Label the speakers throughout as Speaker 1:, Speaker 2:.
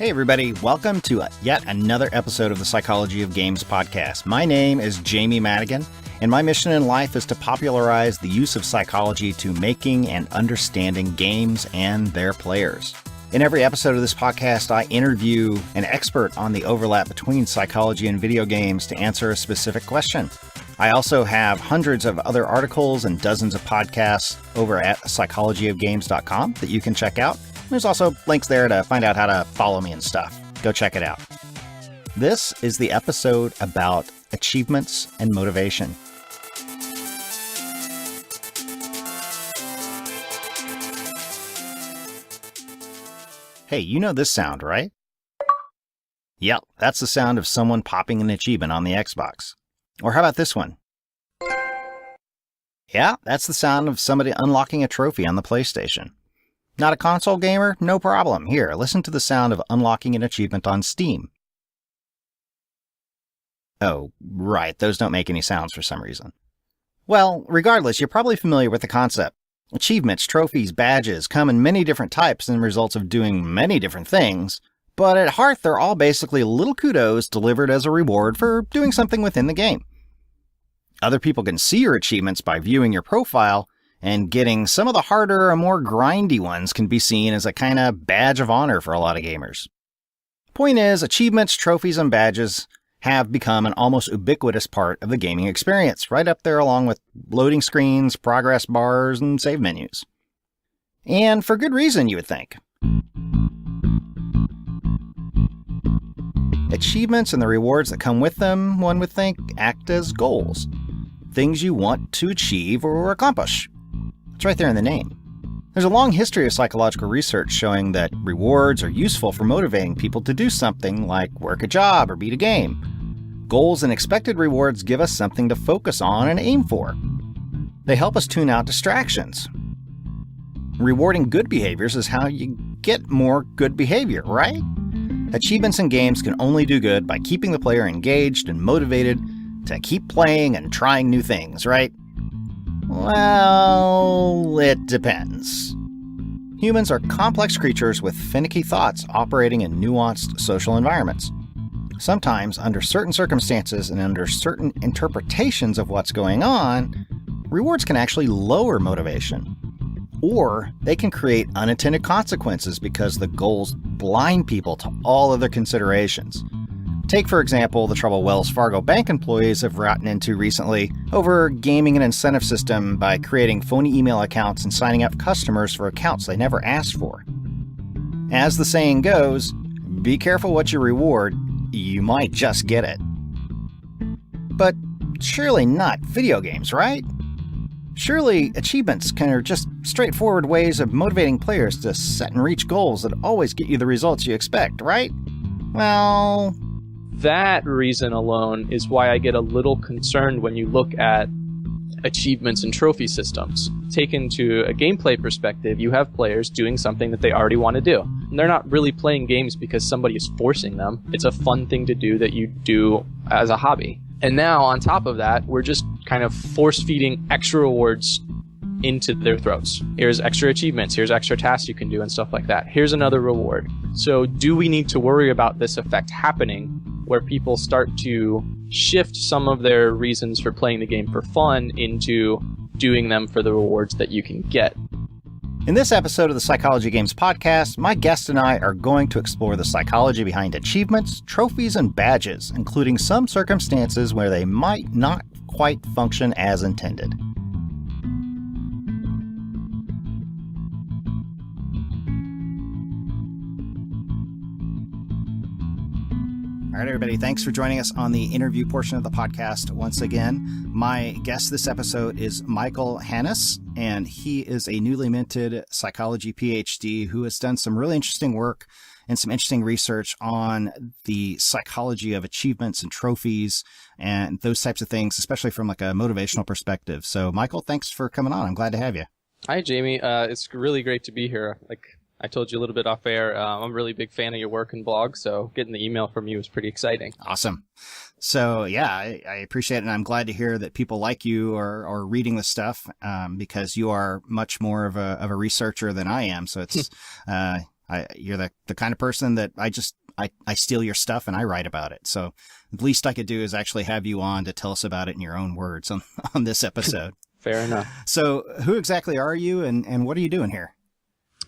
Speaker 1: Hey everybody, welcome to yet another episode of the Psychology of Games podcast. My name is Jamie Madigan, and my mission in life is to popularize the use of psychology to making and understanding games and their players. In every episode of this podcast, I interview an expert on the overlap between psychology and video games to answer a specific question. I also have hundreds of other articles and dozens of podcasts over at psychologyofgames.com that you can check out. There's also links there to find out how to follow me and stuff. Go check it out. This is the episode about achievements and motivation. Hey, you know this sound, right? Yep, that's the sound of someone popping an achievement on the Xbox. Or how about this one? Yeah, that's the sound of somebody unlocking a trophy on the PlayStation. Not a console gamer? No problem. Here, listen to the sound of unlocking an achievement on Steam. Oh, right, those don't make any sounds for some reason. Well, regardless, you're probably familiar with the concept. Achievements, trophies, badges come in many different types and results of doing many different things, but at heart they're all basically little kudos delivered as a reward for doing something within the game. Other people can see your achievements by viewing your profile, and getting some of the harder and more grindy ones can be seen as a kind of badge of honor for a lot of gamers. Point is, achievements, trophies, and badges have become an almost ubiquitous part of the gaming experience, right up there along with loading screens, progress bars, and save menus. And for good reason, you would think. Achievements and the rewards that come with them, one would think, act as goals. Things you want to achieve or accomplish. It's right there in the name. There's a long history of psychological research showing that rewards are useful for motivating people to do something like work a job or beat a game. Goals and expected rewards give us something to focus on and aim for. They help us tune out distractions. Rewarding good behaviors is how you get more good behavior, right? Achievements in games can only do good by keeping the player engaged and motivated to keep playing and trying new things, right? Well, it depends. Humans are complex creatures with finicky thoughts operating in nuanced social environments. Sometimes, under certain circumstances and under certain interpretations of what's going on, rewards can actually lower motivation. Or they can create unintended consequences because the goals blind people to all other considerations. Take, for example, the trouble Wells Fargo bank employees have gotten into recently over gaming an incentive system by creating phony email accounts and signing up customers for accounts they never asked for. As the saying goes, be careful what you reward, you might just get it. But surely not video games, right? Surely achievements are just straightforward ways of motivating players to set and reach goals that always get you the results you expect, right? Well,
Speaker 2: that reason alone is why I get a little concerned when you look at achievements and trophy systems. Taken to a gameplay perspective, you have players doing something that they already want to do. And they're not really playing games because somebody is forcing them. It's a fun thing to do that you do as a hobby. And now, on top of that, we're just kind of force-feeding extra rewards into their throats. Here's extra achievements, here's extra tasks you can do and stuff like that. Here's another reward. So do we need to worry about this effect happening where people start to shift some of their reasons for playing the game for fun into doing them for the rewards that you can get?
Speaker 1: In this episode of the Psychology Games podcast, my guest and I are going to explore the psychology behind achievements, trophies, and badges, including some circumstances where they might not quite function as intended. All right, everybody, thanks for joining us on the interview portion of the podcast once again. My guest this episode is Michael Hannes, and he is a newly minted psychology PhD who has done some really interesting work and some interesting research on the psychology of achievements and trophies and those types of things, especially from like a motivational perspective. So, Michael, thanks for coming on. I'm glad to have you.
Speaker 2: Hi, Jamie. It's really great to be here. Like I told you a little bit off air, I'm a really big fan of your work and blog, so getting the email from you is pretty exciting.
Speaker 1: Awesome. So, yeah, I appreciate it, and I'm glad to hear that people like you are reading the stuff because you are much more of a researcher than I am. So it's You're the kind of person that I steal your stuff and I write about it. So the least I could do is actually have you on to tell us about it in your own words on this episode.
Speaker 2: Fair enough.
Speaker 1: So who exactly are you and what are you doing here?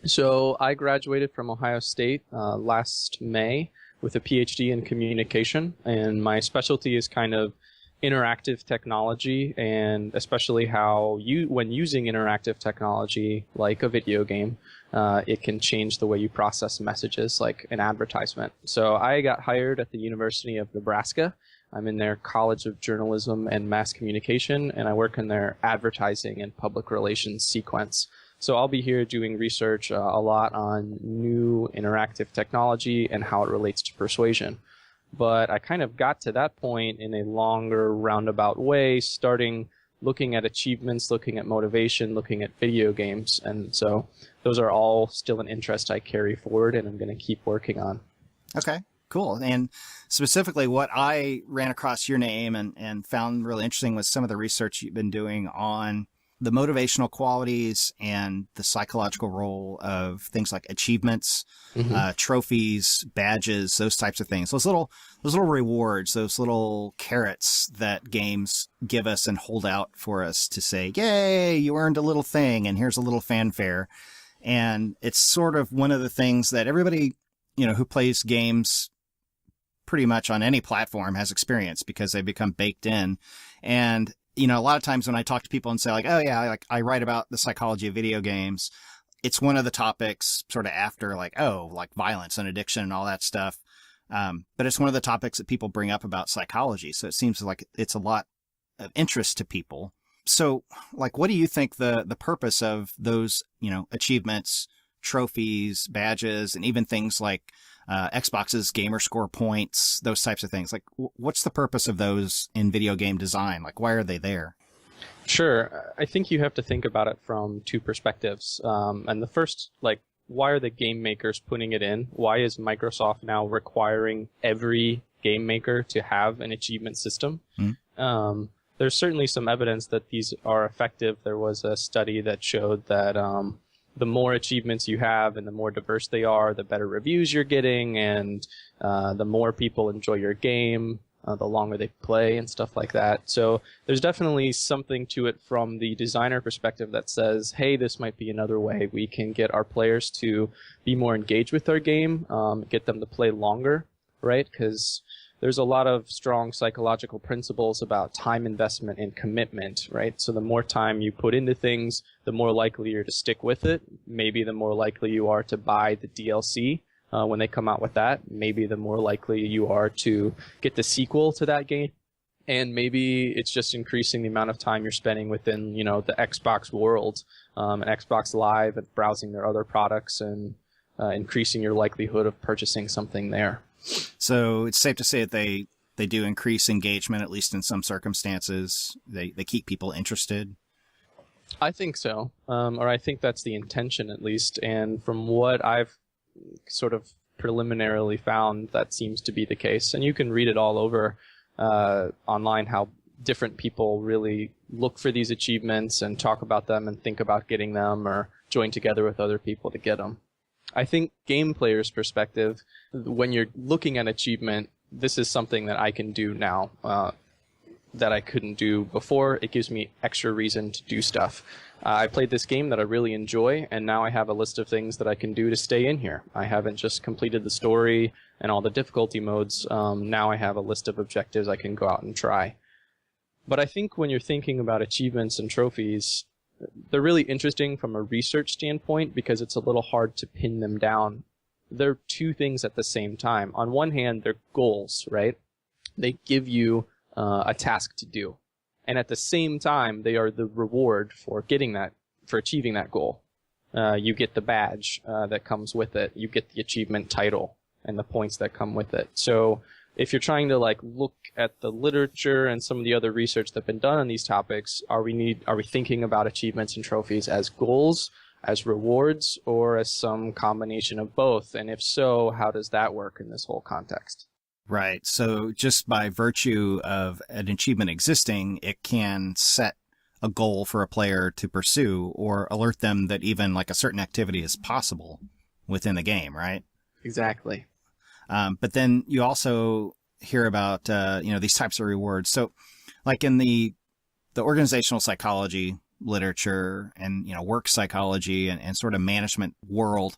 Speaker 2: So I graduated from Ohio State last May with a PhD in communication, and my specialty is kind of interactive technology, and especially how when using interactive technology like a video game, it can change the way you process messages like an advertisement. So I got hired at the University of Nebraska. I'm in their College of Journalism and Mass Communication, and I work in their advertising and public relations sequence. So I'll be here doing research a lot on new interactive technology and how it relates to persuasion. But I kind of got to that point in a longer roundabout way, starting looking at achievements, looking at motivation, looking at video games. And so those are all still an interest I carry forward and I'm going to keep working on.
Speaker 1: Okay, cool. And specifically what I ran across your name and found really interesting was some of the research you've been doing on the motivational qualities and the psychological role of things like achievements, trophies, badges, those types of things. Those little rewards, those little carrots that games give us and hold out for us to say, yay, you earned a little thing and here's a little fanfare. And it's sort of one of the things that everybody, who plays games pretty much on any platform has experienced because they become baked in. And a lot of times when I talk to people and say like, oh yeah, like I write about the psychology of video games, it's one of the topics sort of after like violence and addiction and all that stuff. But it's one of the topics that people bring up about psychology. So it seems like it's a lot of interest to people. So like, what do you think the purpose of those, achievements, trophies, badges, and even things like Xbox's gamer score points, those types of things? Like, what's the purpose of those in video game design? Like, why are they there?
Speaker 2: Sure. I think you have to think about it from two perspectives. And the first, why are the game makers putting it in? Why is Microsoft now requiring every game maker to have an achievement system? There's certainly some evidence that these are effective. There was a study that showed that the more achievements you have and the more diverse they are, the better reviews you're getting, and the more people enjoy your game, the longer they play and stuff like that. So there's definitely something to it from the designer perspective that says, hey, this might be another way we can get our players to be more engaged with our game, get them to play longer, right? Because there's a lot of strong psychological principles about time investment and commitment, right? So the more time you put into things, the more likely you're to stick with it. Maybe the more likely you are to buy the DLC when they come out with that. Maybe the more likely you are to get the sequel to that game. And maybe it's just increasing the amount of time you're spending within, the Xbox world, and Xbox Live and browsing their other products and increasing your likelihood of purchasing something there.
Speaker 1: So it's safe to say that they do increase engagement, at least in some circumstances. They keep people interested.
Speaker 2: I think so, or I think that's the intention at least. And from what I've sort of preliminarily found, that seems to be the case. And you can read it all over online how different people really look for these achievements and talk about them and think about getting them or join together with other people to get them. I think game players' perspective, when you're looking at achievement, this is something that I can do now that I couldn't do before. It gives me extra reason to do stuff. I played this game that I really enjoy, and now I have a list of things that I can do to stay in here. I haven't just completed the story and all the difficulty modes. Now I have a list of objectives I can go out and try. But I think when you're thinking about achievements and trophies, they're really interesting from a research standpoint because it's a little hard to pin them down. They're two things at the same time. On one hand, they're goals, right? They give you a task to do. And at the same time, they are the reward for getting that, for achieving that goal. You get the badge that comes with it. You get the achievement title and the points that come with it. So if you're trying to look at the literature and some of the other research that's been done on these topics, are we thinking about achievements and trophies as goals, as rewards, or as some combination of both? And if so, how does that work in this whole context?
Speaker 1: Right. So just by virtue of an achievement existing, it can set a goal for a player to pursue or alert them that even a certain activity is possible. within the game, right?
Speaker 2: Exactly.
Speaker 1: But then you also hear about, these types of rewards. So like in the organizational psychology literature and, work psychology and sort of management world,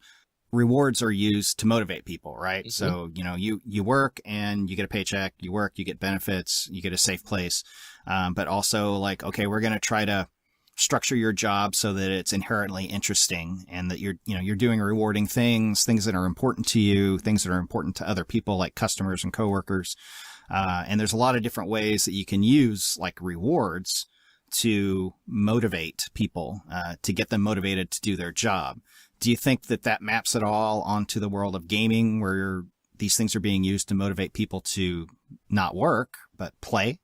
Speaker 1: rewards are used to motivate people, right?
Speaker 2: Mm-hmm.
Speaker 1: So, you work and you get a paycheck, you work, you get benefits, you get a safe place. But also like, okay, we're going to try to structure your job so that it's inherently interesting and that you're doing rewarding things that are important to you, things that are important to other people like customers and coworkers. And there's a lot of different ways that you can use like rewards to motivate people, to get them motivated to do their job. Do you think that maps at all onto the world of gaming where these things are being used to motivate people to not work, but play?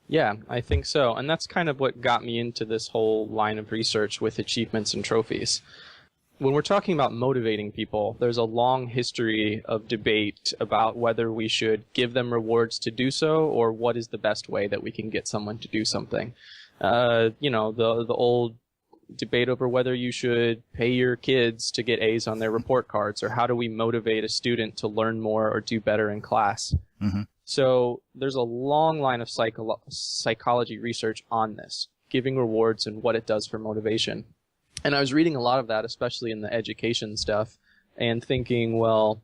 Speaker 2: Yeah, I think so. And that's kind of what got me into this whole line of research with achievements and trophies. When we're talking about motivating people, there's a long history of debate about whether we should give them rewards to do so or what is the best way that we can get someone to do something. The old debate over whether you should pay your kids to get A's on their report cards, or how do we motivate a student to learn more or do better in class.
Speaker 1: Mm-hmm.
Speaker 2: So there's a long line of psychology research on this, giving rewards and what it does for motivation. And I was reading a lot of that, especially in the education stuff, and thinking, well,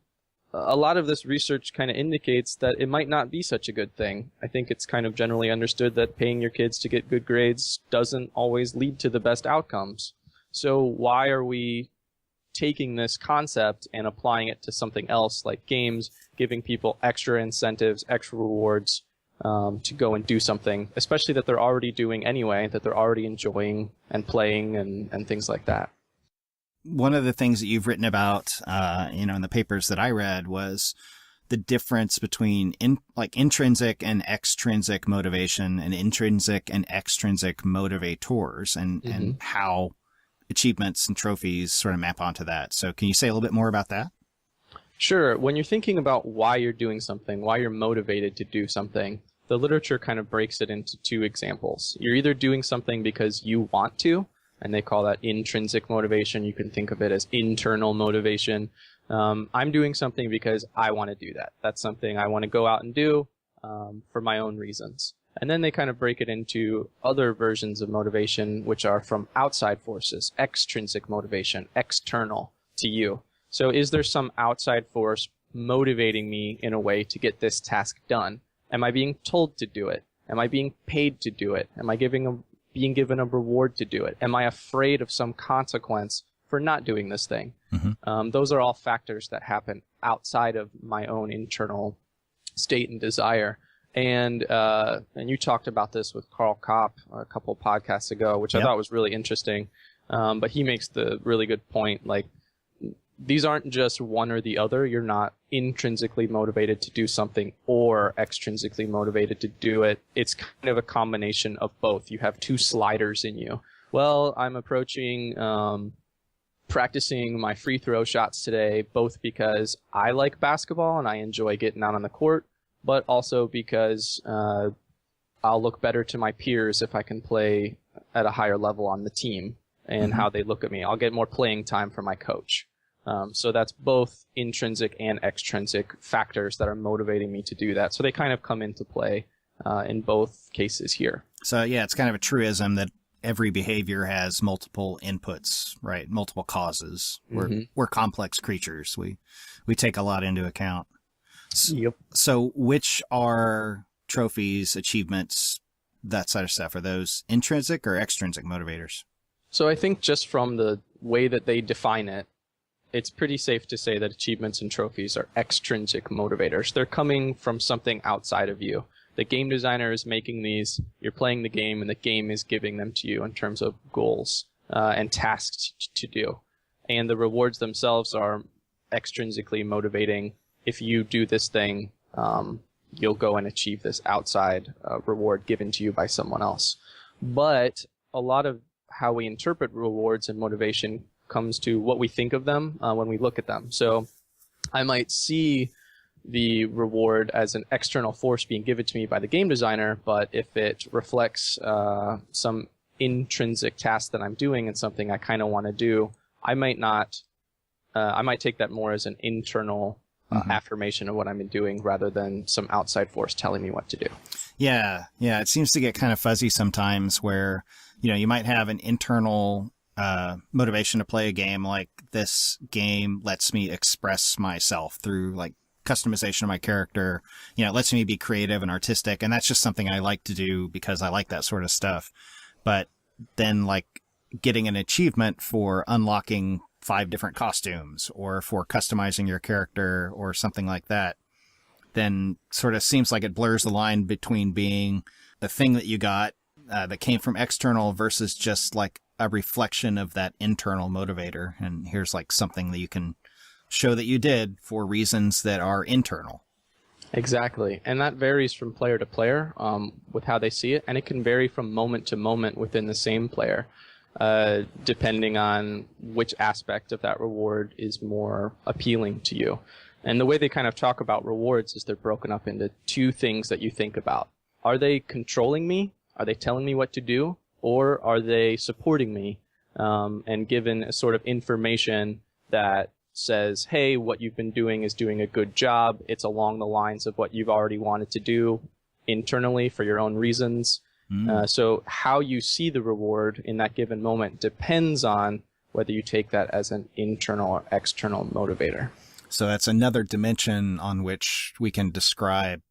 Speaker 2: a lot of this research kind of indicates that it might not be such a good thing. I think it's kind of generally understood that paying your kids to get good grades doesn't always lead to the best outcomes. So why are we taking this concept and applying it to something else like games, giving people extra incentives, extra rewards to go and do something, especially that they're already doing anyway, that they're already enjoying and playing and things like that?
Speaker 1: One of the things that you've written about, in the papers that I read was the difference between intrinsic and extrinsic motivation and intrinsic and extrinsic motivators and how achievements and trophies sort of map onto that. So can you say a little bit more about that?
Speaker 2: Sure. When you're thinking about why you're doing something, why you're motivated to do something, the literature kind of breaks it into two examples. You're either doing something because you want to, and they call that intrinsic motivation. You can think of it as internal motivation. I'm doing something because I want to do that. That's something I want to go out and do for my own reasons. And then they kind of break it into other versions of motivation, which are from outside forces, extrinsic motivation, external to you. So is there some outside force motivating me in a way to get this task done? Am I being told to do it? Am I being paid to do it? Am I being given a reward to do it? Am I afraid of some consequence for not doing this thing? Mm-hmm. Those are all factors that happen outside of my own internal state and desire. And you talked about this with Carl Kopp a couple podcasts ago, which I thought was really interesting. But he makes the really good point, like, these aren't just one or the other. You're not intrinsically motivated to do something or extrinsically motivated to do it. It's kind of a combination of both. You have two sliders in you. Well, I'm approaching practicing my free throw shots today, both because I like basketball and I enjoy getting out on the court, but also because I'll look better to my peers if I can play at a higher level on the team and how they look at me. I'll get more playing time from my coach. So that's both intrinsic and extrinsic factors that are motivating me to do that. So they kind of come into play in both cases here. So
Speaker 1: yeah, it's kind of a truism that every behavior has multiple inputs, right? Multiple causes. We're complex creatures. We take a lot into account.
Speaker 2: Yep.
Speaker 1: So which are trophies, achievements, that sort of stuff? Are those intrinsic or extrinsic motivators?
Speaker 2: So I think just from the way that they define it, it's pretty safe to say that achievements and trophies are extrinsic motivators. They're coming from something outside of you. The game designer is making these, you're playing the game, and the game is giving them to you in terms of goals and tasks to do. And the rewards themselves are extrinsically motivating. If you do this thing, you'll go and achieve this outside reward given to you by someone else. But a lot of how we interpret rewards and motivation comes to what we think of them when we look at them. So I might see the reward as an external force being given to me by the game designer, but if it reflects some intrinsic task that I'm doing and something I kind of want to do, I might not I might take that more as an internal affirmation of what I'm doing rather than some outside force telling me what to do.
Speaker 1: Yeah. It seems to get kind of fuzzy sometimes where, you might have an internal motivation to play a game, like this game lets me express myself through like customization of my character. It lets me be creative and artistic. And that's just something I like to do because I like that sort of stuff. But then like getting an achievement for unlocking 5 different costumes or for customizing your character or something like that, then sort of seems like it blurs the line between being the thing that you got that came from external versus just like a reflection of that internal motivator. And here's like something that you can show that you did for reasons that are internal.
Speaker 2: Exactly. And that varies from player to player with how they see it. And it can vary from moment to moment within the same player, depending on which aspect of that reward is more appealing to you. And the way they kind of talk about rewards is they're broken up into 2 things that you think about. Are they controlling me? Are they telling me what to do? Or are they supporting me and given a sort of information that says, hey, what you've been doing is doing a good job. It's along the lines of what you've already wanted to do internally for your own reasons. So how you see the reward in that given moment depends on whether you take that as an internal or external motivator.
Speaker 1: So that's another dimension on which we can describe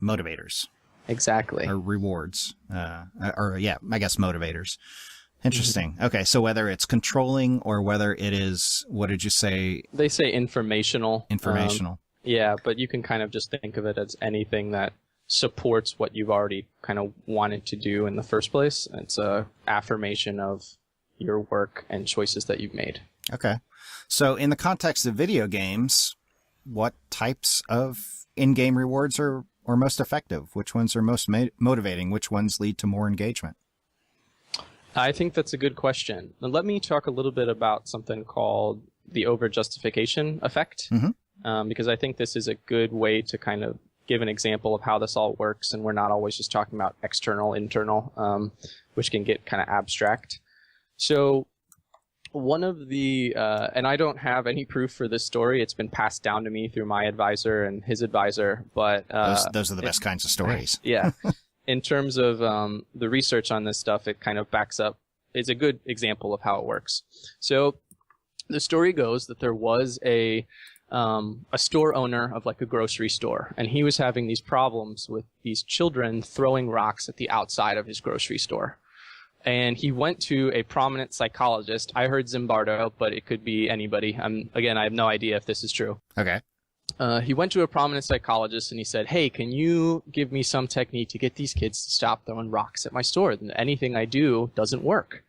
Speaker 1: motivators.
Speaker 2: Exactly.
Speaker 1: Or rewards. I guess motivators. Interesting. Okay, so whether it's controlling or whether it is, what did you say?
Speaker 2: They say informational.
Speaker 1: Informational.
Speaker 2: Yeah, but you can kind of just think of it as anything that supports what you've already kind of wanted to do in the first place. It's a affirmation of your work and choices that you've made.
Speaker 1: Okay. So in the context of video games, what types of in-game rewards are most effective? Which ones are most motivating? Which ones lead to more engagement?
Speaker 2: I think that's a good question. Now, let me talk a little bit about something called the over-justification effect, because I think this is a good way to kind of give an example of how this all works, and we're not always just talking about external, internal, which can get kind of abstract. So one of the, and I don't have any proof for this story. It's been passed down to me through my advisor and his advisor, but
Speaker 1: those are the best kinds of stories.
Speaker 2: Yeah. In terms of the research on this stuff, it kind of backs up. It's a good example of how it works. So the story goes that there was a store owner of like a grocery store, and he was having these problems with these children throwing rocks at the outside of his grocery store. And he went to a prominent psychologist. I heard Zimbardo, but it could be anybody. Again, I have no idea if this is true.
Speaker 1: Okay.
Speaker 2: He went to a prominent psychologist and he said, hey, can you give me some technique to get these kids to stop throwing rocks at my store? Anything I do doesn't work.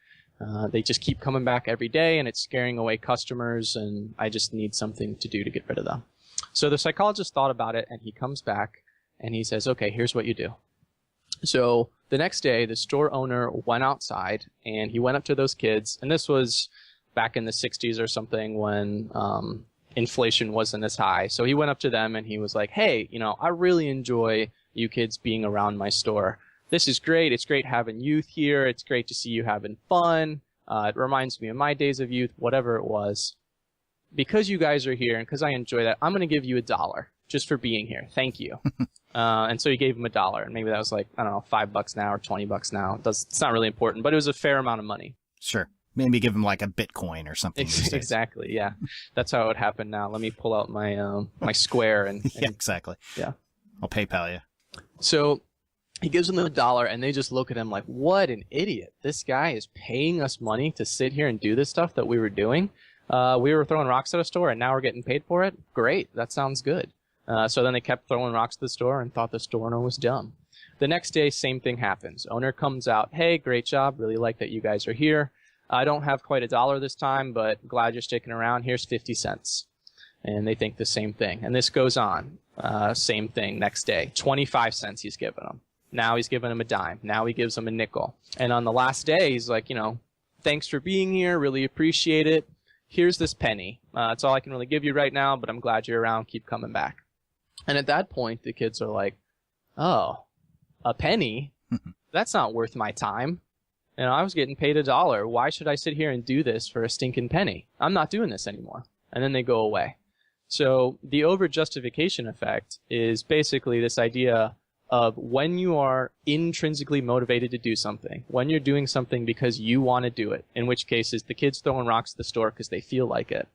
Speaker 2: They just keep coming back every day and it's scaring away customers, and I just need something to do to get rid of them. So the psychologist thought about it, and he comes back and he says, okay, here's what you do. So the next day, the store owner went outside and he went up to those kids, and this was back in the 60s or something when inflation wasn't as high. So he went up to them and he was like, hey, I really enjoy you kids being around my store. This is great. It's great having youth here. It's great to see you having fun. It reminds me of my days of youth, whatever it was. Because you guys are here and because I enjoy that, I'm going to give you $1 just for being here. Thank you. And so he gave him $1, and maybe that was like, I don't know, $5 now or $20 now. It's not really important, but it was a fair amount of money.
Speaker 1: Sure. Maybe give him like a Bitcoin or something.
Speaker 2: Exactly. Yeah. That's how it would happen now. Let me pull out my, my Square and
Speaker 1: yeah, exactly.
Speaker 2: Yeah.
Speaker 1: I'll PayPal you.
Speaker 2: So he gives them the $1, and they just look at him like, what an idiot. This guy is paying us money to sit here and do this stuff that we were doing. We were throwing rocks at a store, and now we're getting paid for it? Great. That sounds good. So then they kept throwing rocks at the store and thought the store owner was dumb. The next day, same thing happens. Owner comes out, hey, great job. Really like that you guys are here. I don't have quite $1 this time, but glad you're sticking around. Here's 50 cents. And they think the same thing. And this goes on. Same thing next day. 25 cents he's giving them. Now he's giving him a dime. Now he gives him a nickel. And on the last day, he's like, thanks for being here. Really appreciate it. Here's this penny. That's all I can really give you right now, but I'm glad you're around. Keep coming back. And at that point, the kids are like, oh, a penny? That's not worth my time. I was getting paid $1. Why should I sit here and do this for a stinking penny? I'm not doing this anymore. and then they go away. So the over-justification effect is basically this idea of when you are intrinsically motivated to do something, when you're doing something because you want to do it, in which case is the kids throwing rocks at the store because they feel like it.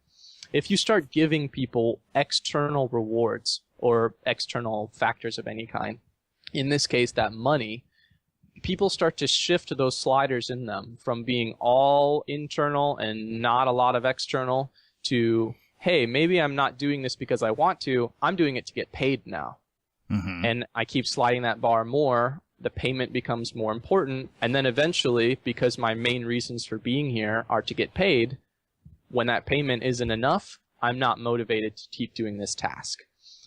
Speaker 2: If you start giving people external rewards or external factors of any kind, in this case that money, people start to shift those sliders in them from being all internal and not a lot of external to, hey, maybe I'm not doing this because I want to, I'm doing it to get paid now. Mm-hmm. And I keep sliding that bar more, the payment becomes more important, and then eventually, because my main reasons for being here are to get paid, when that payment isn't enough, I'm not motivated to keep doing this task.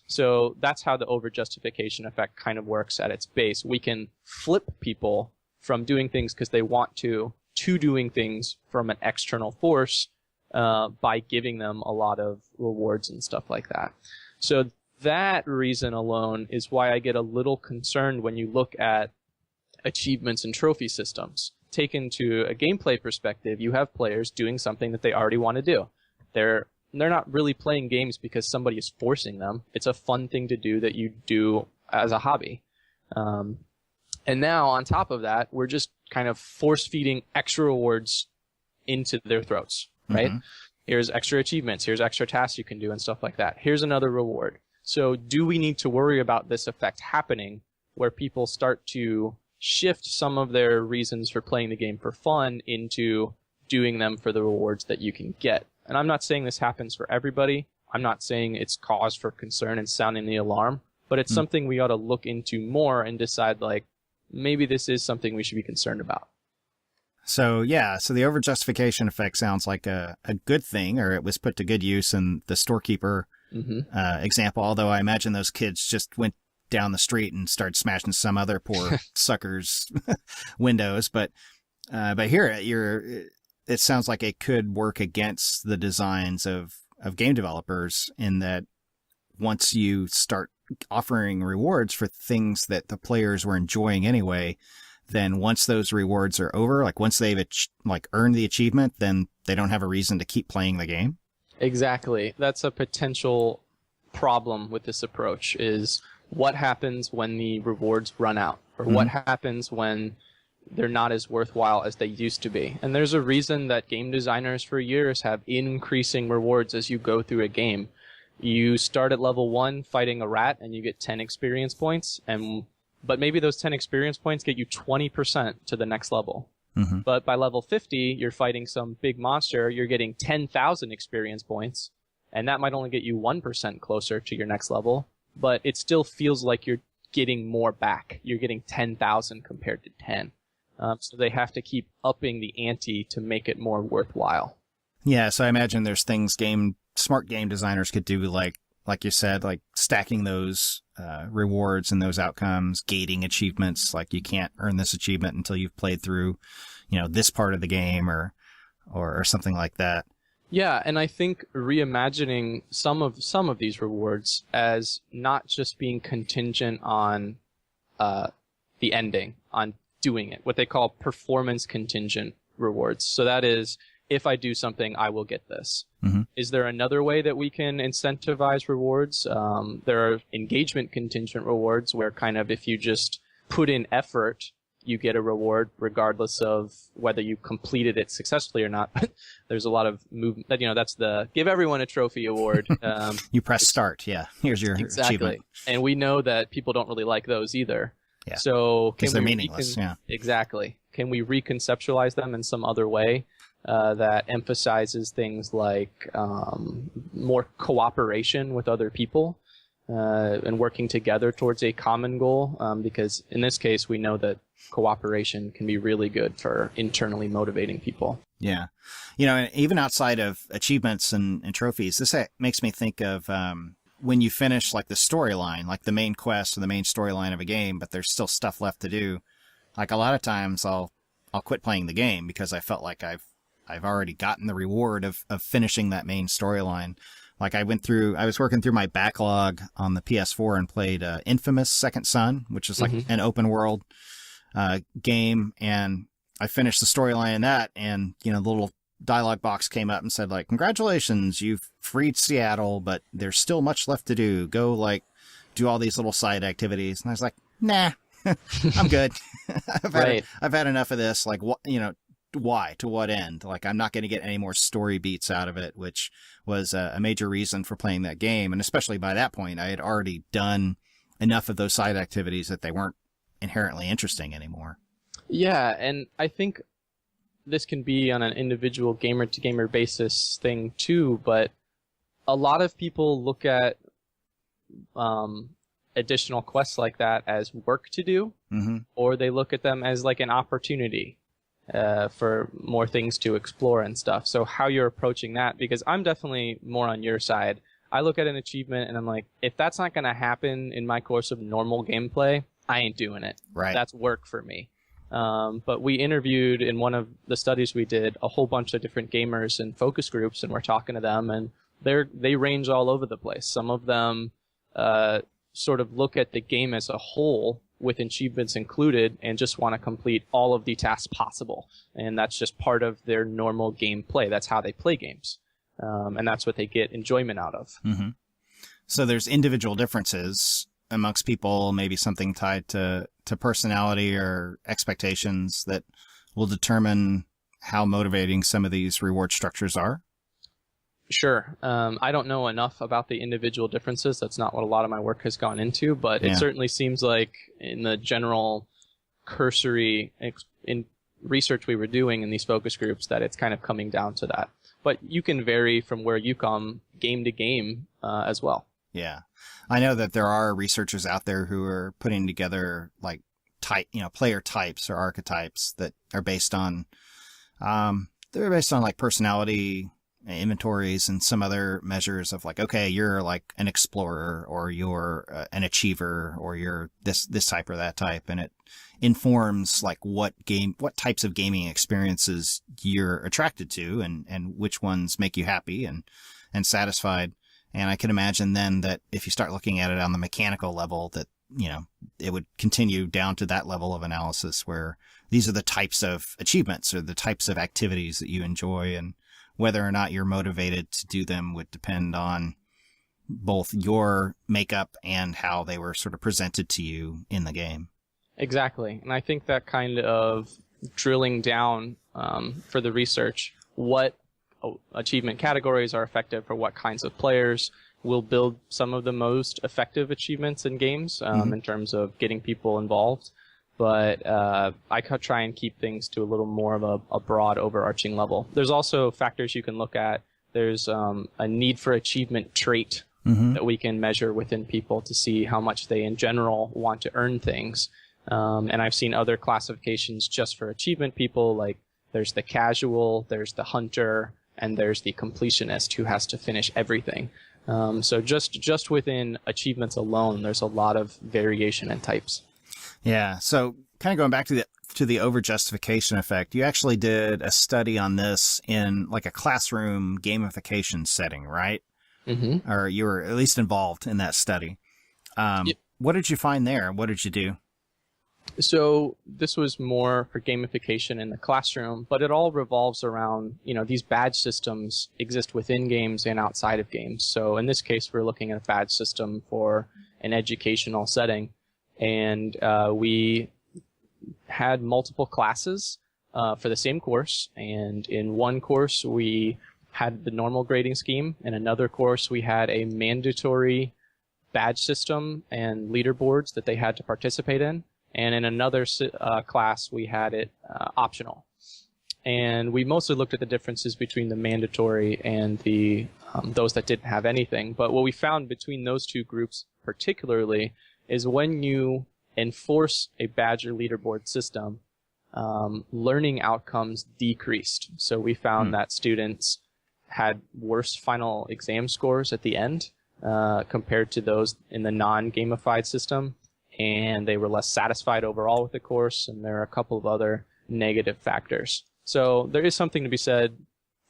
Speaker 2: So that's how the over-justification effect kind of works at its base. We can flip people from doing things because they want to doing things from an external force by giving them a lot of rewards and stuff like that. So that reason alone is why I get a little concerned when you look at achievements and trophy systems. Taken to a gameplay perspective, you have players doing something that they already want to do. They're not really playing games because somebody is forcing them. It's a fun thing to do that you do as a hobby. And now, on top of that, we're just kind of force-feeding extra rewards into their throats, right? Mm-hmm. Here's extra achievements. Here's extra tasks you can do and stuff like that. Here's another reward. So do we need to worry about this effect happening where people start to shift some of their reasons for playing the game for fun into doing them for the rewards that you can get? And I'm not saying this happens for everybody. I'm not saying it's cause for concern and sounding the alarm, but it's something we ought to look into more and decide, like, maybe this is something we should be concerned about.
Speaker 1: So the over-justification effect sounds like a good thing, or it was put to good use in the storekeeper example, although I imagine those kids just went down the street and started smashing some other poor sucker's windows. But here it sounds like it could work against the designs of game developers in that once you start offering rewards for things that the players were enjoying anyway, then once those rewards are over, like once they've earned the achievement, then they don't have a reason to keep playing the game.
Speaker 2: Exactly. That's a potential problem with this approach is what happens when the rewards run out, or what happens when they're not as worthwhile as they used to be. And there's a reason that game designers for years have increasing rewards as you go through a game. You start at level 1 fighting a rat and you get 10 experience points, but maybe those 10 experience points get you 20% to the next level. Mm-hmm. But by level 50, you're fighting some big monster, you're getting 10,000 experience points, and that might only get you 1% closer to your next level, but it still feels like you're getting more back. You're getting 10,000 compared to 10. So they have to keep upping the ante to make it more worthwhile.
Speaker 1: Yeah, so I imagine there's things smart game designers could do, like you said, like stacking those rewards and those outcomes, gating achievements, like you can't earn this achievement until you've played through, this part of the game or something like that.
Speaker 2: Yeah, and I think reimagining some of these rewards as not just being contingent on the ending, on doing it, what they call performance contingent rewards. So that is, if I do something, I will get this. Mm-hmm. Is there another way that we can incentivize rewards? There are engagement contingent rewards where kind of if you just put in effort, you get a reward regardless of whether you completed it successfully or not. There's a lot of movement. That's the give everyone a trophy award.
Speaker 1: You press start. Yeah. Here's your achievement.
Speaker 2: And we know that people don't really like those either.
Speaker 1: Yeah.
Speaker 2: So
Speaker 1: because they're meaningless. Yeah.
Speaker 2: Exactly. Can we reconceptualize them in some other way that emphasizes things like more cooperation with other people and working together towards a common goal? Because in this case, we know that cooperation can be really good for internally motivating people.
Speaker 1: Yeah. Even outside of achievements and trophies, this makes me think of when you finish like the storyline, like the main quest or the main storyline of a game, but there's still stuff left to do. Like a lot of times I'll quit playing the game because I felt like I've already gotten the reward of finishing that main storyline. Like I was working through my backlog on the PS4 and played Infamous Second Son, which is like an open world game. And I finished the storyline in that, and the little dialogue box came up and said, like, congratulations, you've freed Seattle, but there's still much left to do. Go, like, do all these little side activities. And I was like, nah, I'm good. I've had enough of this. Like, what, why? To what end? Like, I'm not going to get any more story beats out of it, which was a major reason for playing that game. And especially by that point, I had already done enough of those side activities that they weren't inherently interesting anymore.
Speaker 2: Yeah, and I think this can be on an individual gamer-to-gamer basis thing too, but a lot of people look at additional quests like that as work to do, or they look at them as like an opportunity for more things to explore and stuff. So how you're approaching that, because I'm definitely more on your side. I look at an achievement and I'm like, if that's not going to happen in my course of normal gameplay, I ain't doing it.
Speaker 1: Right.
Speaker 2: That's work for me. But we interviewed in one of the studies we did a whole bunch of different gamers and focus groups, and we're talking to them, and they range all over the place. Some of them sort of look at the game as a whole with achievements included and just want to complete all of the tasks possible. And that's just part of their normal gameplay. That's how they play games. And that's what they get enjoyment out of.
Speaker 1: Mm-hmm. So there's individual differences amongst people, maybe something tied to personality or expectations that will determine how motivating some of these reward structures are?
Speaker 2: Sure. I don't know enough about the individual differences. That's not what a lot of my work has gone into, but it certainly seems like in the general cursory in research we were doing in these focus groups that it's kind of coming down to that. But you can vary from where you come game to game as well. Yeah.
Speaker 1: I know that there are researchers out there who are putting together like player types or archetypes that are based on, like personality inventories and some other measures of like, okay, you're like an explorer or you're an achiever or you're this type or that type. And it informs like what types of gaming experiences you're attracted to and which ones make you happy and satisfied. And I can imagine then that if you start looking at it on the mechanical level, that, it would continue down to that level of analysis where these are the types of achievements or the types of activities that you enjoy, and whether or not you're motivated to do them would depend on both your makeup and how they were sort of presented to you in the game.
Speaker 2: Exactly. And I think that kind of drilling down for the research, what achievement categories are effective for what kinds of players, will build some of the most effective achievements in games in terms of getting people involved. But I try and keep things to a little more of a broad overarching level. There's also factors you can look at. There's a need for achievement trait that we can measure within people to see how much they in general want to earn things. And I've seen other classifications just for achievement people, like there's the casual, there's the hunter, and there's the completionist who has to finish everything. So just within achievements alone, there's a lot of variation in types.
Speaker 1: Yeah. So kind of going back to the over-justification effect, you actually did a study on this in like a classroom gamification setting, right? Mm-hmm. Or you were at least involved in that study. Yep. What did you find there? What did you do?
Speaker 2: So this was more for gamification in the classroom, but it all revolves around, these badge systems exist within games and outside of games. So in this case, we're looking at a badge system for an educational setting. And we had multiple classes for the same course. And in one course, we had the normal grading scheme. In another course, we had a mandatory badge system and leaderboards that they had to participate in. And in another class, we had it optional. And we mostly looked at the differences between the mandatory and the those that didn't have anything. But what we found between those two groups particularly is when you enforce a badge or leaderboard system, learning outcomes decreased. So we found that students had worse final exam scores at the end compared to those in the non-gamified system. And they were less satisfied overall with the course, and there are a couple of other negative factors. So there is something to be said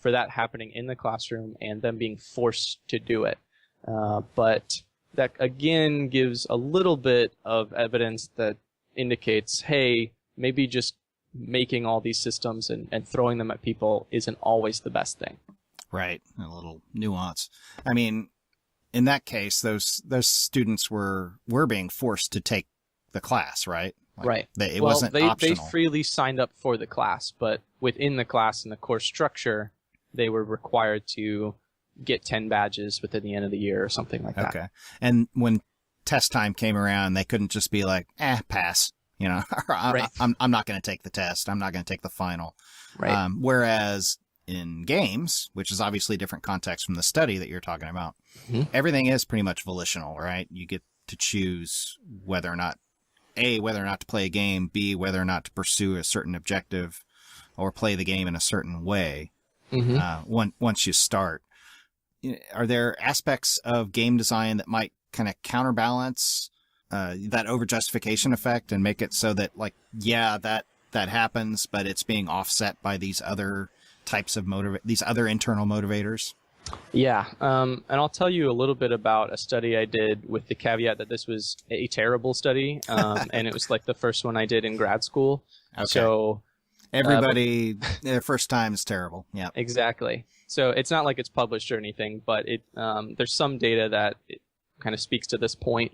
Speaker 2: for that happening in the classroom and them being forced to do it. But that, again, gives a little bit of evidence that indicates, hey, maybe just making all these systems and throwing them at people isn't always the best thing.
Speaker 1: Right. A little nuance. I mean, in that case, those students were being forced to take the class, right? Like,
Speaker 2: right.
Speaker 1: It wasn't optional.
Speaker 2: They freely signed up for the class, but within the class and the course structure, they were required to get 10 badges within the end of the year or something like that.
Speaker 1: Okay. And when test time came around, they couldn't just be like, pass. You know,
Speaker 2: right.
Speaker 1: I'm not going to take the test. I'm not going to take the final.
Speaker 2: Right.
Speaker 1: Whereas in games, which is obviously a different context from the study that you're talking about, everything is pretty much volitional, right? You get to choose whether or not to play a game, B, whether or not to pursue a certain objective or play the game in a certain way. Once you start. Are there aspects of game design that might kind of counterbalance that over-justification effect and make it so that, like, yeah, that happens, but it's being offset by these other types of these other internal motivators?
Speaker 2: Yeah, and I'll tell you a little bit about a study I did with the caveat that this was a terrible study, and it was like the first one I did in grad school. Okay. So
Speaker 1: everybody, their first time is terrible. Yeah,
Speaker 2: exactly. So it's not like it's published or anything, but there's some data that it kind of speaks to this point.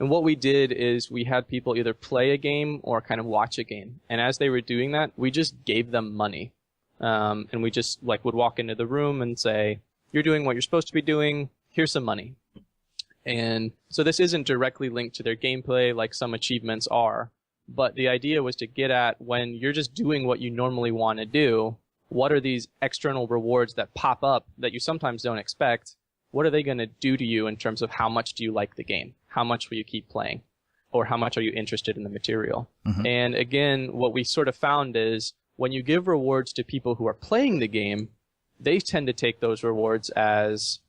Speaker 2: And what we did is we had people either play a game or kind of watch a game. And as they were doing that, we just gave them money. And we just like would walk into the room and say, you're doing what you're supposed to be doing. Here's some money. And so this isn't directly linked to their gameplay like some achievements are. But the idea was to get at when you're just doing what you normally want to do, what are these external rewards that pop up that you sometimes don't expect? What are they going to do to you in terms of how much do you like the game? How much will you keep playing? Or how much are you interested in the material? And again, what we sort of found is when you give rewards to people who are playing the game, they tend to take those rewards as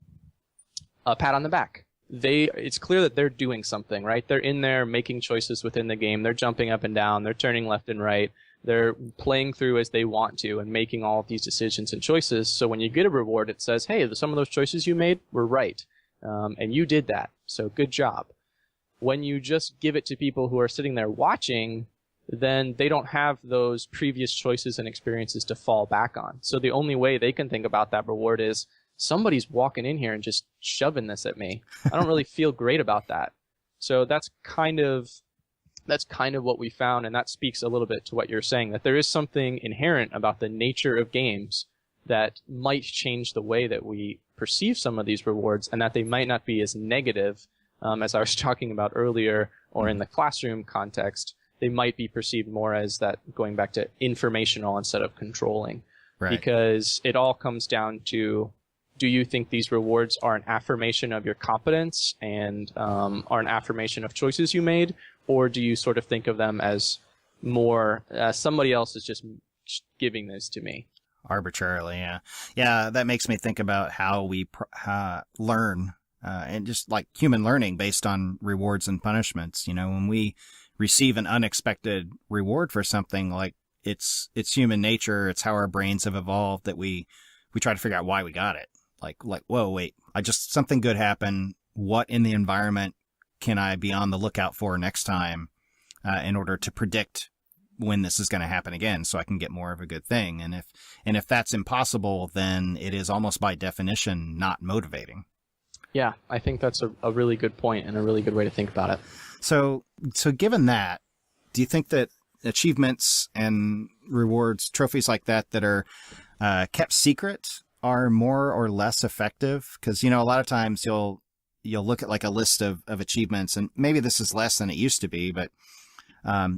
Speaker 2: a pat on the back. It's clear that they're doing something, right? They're in there making choices within the game. They're jumping up and down. They're turning left and right. They're playing through as they want to and making all of these decisions and choices. So when you get a reward, it says, hey, some of those choices you made were right. And you did that. So good job. When you just give it to people who are sitting there watching, then they don't have those previous choices and experiences to fall back on. So the only way they can think about that reward is somebody's walking in here and just shoving this at me. I don't really feel great about that. So that's kind of what we found, and that speaks a little bit to what you're saying, that there is something inherent about the nature of games that might change the way that we perceive some of these rewards, and that they might not be as negative as I was talking about earlier, or in the classroom context. They might be perceived more as that, going back to informational instead of controlling. Right. Because it all comes down to, do you think these rewards are an affirmation of your competence and are an affirmation of choices you made? Or do you sort of think of them as more, somebody else is just giving this to me?
Speaker 1: Arbitrarily, yeah. Yeah, that makes me think about how we learn, and just like human learning based on rewards and punishments. You know, when we receive an unexpected reward for something, like it's human nature, it's how our brains have evolved, that we try to figure out why we got it. Like, whoa, wait, something good happened. What in the environment can I be on the lookout for next time, in order to predict when this is going to happen again, so I can get more of a good thing? And if that's impossible, then it is almost by definition not motivating.
Speaker 2: Yeah, I think that's a really good point and a really good way to think about it.
Speaker 1: So given that, do you think that achievements and rewards, trophies like that are kept secret, are more or less effective? Because, you know, a lot of times you'll look at like a list of achievements, and maybe this is less than it used to be, but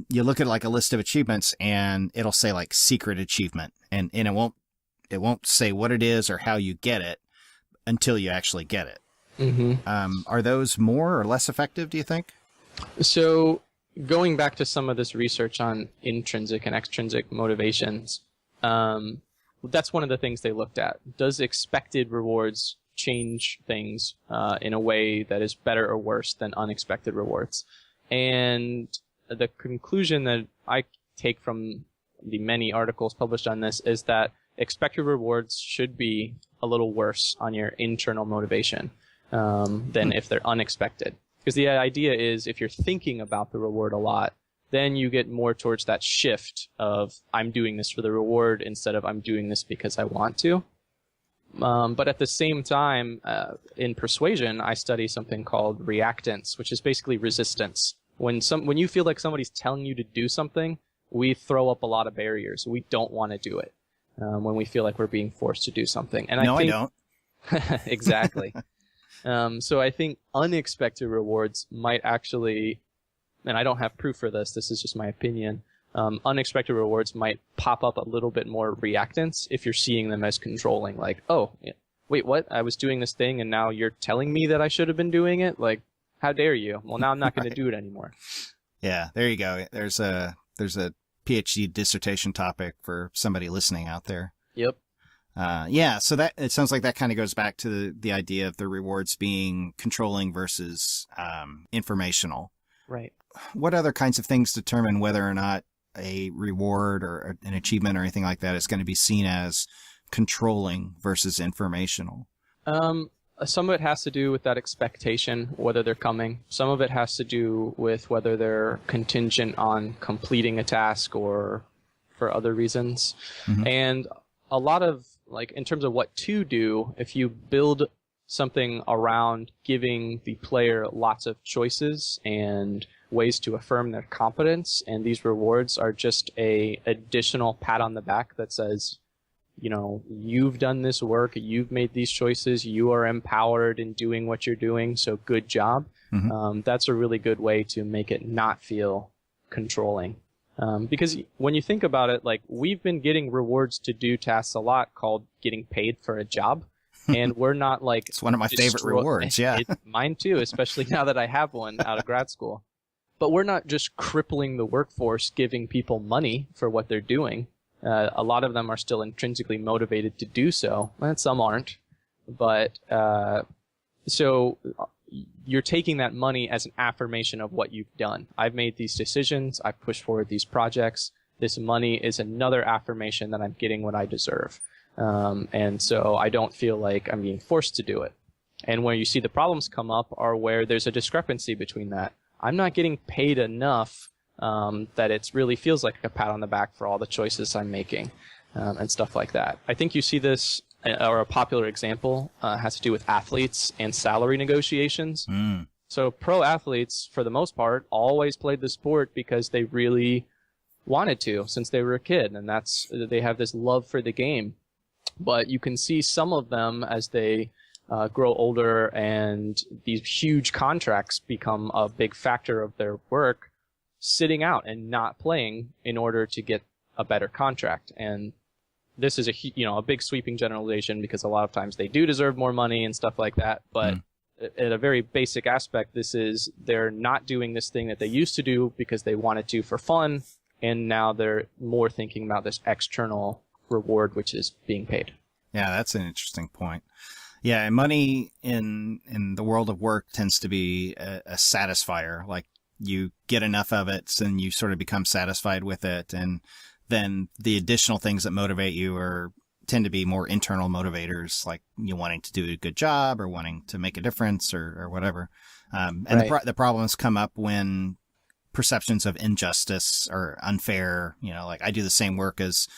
Speaker 1: you look at like a list of achievements and it'll say like secret achievement, and it won't say what it is or how you get it until you actually get it. Are those more or less effective, do you think?
Speaker 2: So going back to some of this research on intrinsic and extrinsic motivations, that's one of the things they looked at. Does expected rewards change things in a way that is better or worse than unexpected rewards? And the conclusion that I take from the many articles published on this is that expected rewards should be a little worse on your internal motivation than if they're unexpected. Because the idea is, if you're thinking about the reward a lot, then you get more towards that shift of I'm doing this for the reward instead of I'm doing this because I want to. But at the same time, in persuasion, I study something called reactance, which is basically resistance. When you feel like somebody's telling you to do something, we throw up a lot of barriers. We don't want to do it when we feel like we're being forced to do something. And I don't. Exactly. So I think unexpected rewards might actually, and I don't have proof for this, this is just my opinion, unexpected rewards might pop up a little bit more reactance if you're seeing them as controlling. Like, oh, wait, what? I was doing this thing and now you're telling me that I should have been doing it? Like, how dare you? Well, now I'm not going to do it anymore.
Speaker 1: Yeah, there you go. There's a PhD dissertation topic for somebody listening out there.
Speaker 2: Yep.
Speaker 1: Yeah, so that it sounds like that kind of goes back to the idea of the rewards being controlling versus informational.
Speaker 2: Right.
Speaker 1: What other kinds of things determine whether or not a reward or an achievement or anything like that is going to be seen as controlling versus informational?
Speaker 2: Some of it has to do with that expectation, whether they're coming. Some of it has to do with whether they're contingent on completing a task or for other reasons. Mm-hmm. And a lot of, like, in terms of what to do, if you build something around giving the player lots of choices and ways to affirm their competence, and these rewards are just a additional pat on the back that says, you know, you've done this work, you've made these choices, you are empowered in doing what you're doing, so good job. Mm-hmm. That's a really good way to make it not feel controlling. Because when you think about it, like, we've been getting rewards to do tasks a lot called getting paid for a job. And we're not like...
Speaker 1: It's one of my favorite rewards, yeah.
Speaker 2: Mine too, especially now that I have one out of grad school. But we're not just crippling the workforce, giving people money for what they're doing. A lot of them are still intrinsically motivated to do so, and some aren't. But so you're taking that money as an affirmation of what you've done. I've made these decisions. I've pushed forward these projects. This money is another affirmation that I'm getting what I deserve. And so I don't feel like I'm being forced to do it. And where you see the problems come up are where there's a discrepancy between that. I'm not getting paid enough that it really feels like a pat on the back for all the choices I'm making, and stuff like that. I think you see this, or a popular example has to do with athletes and salary negotiations. Mm. So pro athletes, for the most part, always played the sport because they really wanted to since they were a kid, and they have this love for the game. But you can see some of them as they grow older and these huge contracts become a big factor of their work, sitting out and not playing in order to get a better contract. And this is a big sweeping generalization because a lot of times they do deserve more money and stuff like that. But at a very basic aspect, this is they're not doing this thing that they used to do because they wanted to for fun. And now they're more thinking about this external reward, which is being paid.
Speaker 1: Yeah, that's an interesting point. Yeah, and money in the world of work tends to be a satisfier. Like, you get enough of it and you sort of become satisfied with it. And then the additional things that motivate you tend to be more internal motivators, like you wanting to do a good job or wanting to make a difference or whatever. And right. The problems come up when perceptions of injustice or unfair, like I do the same work as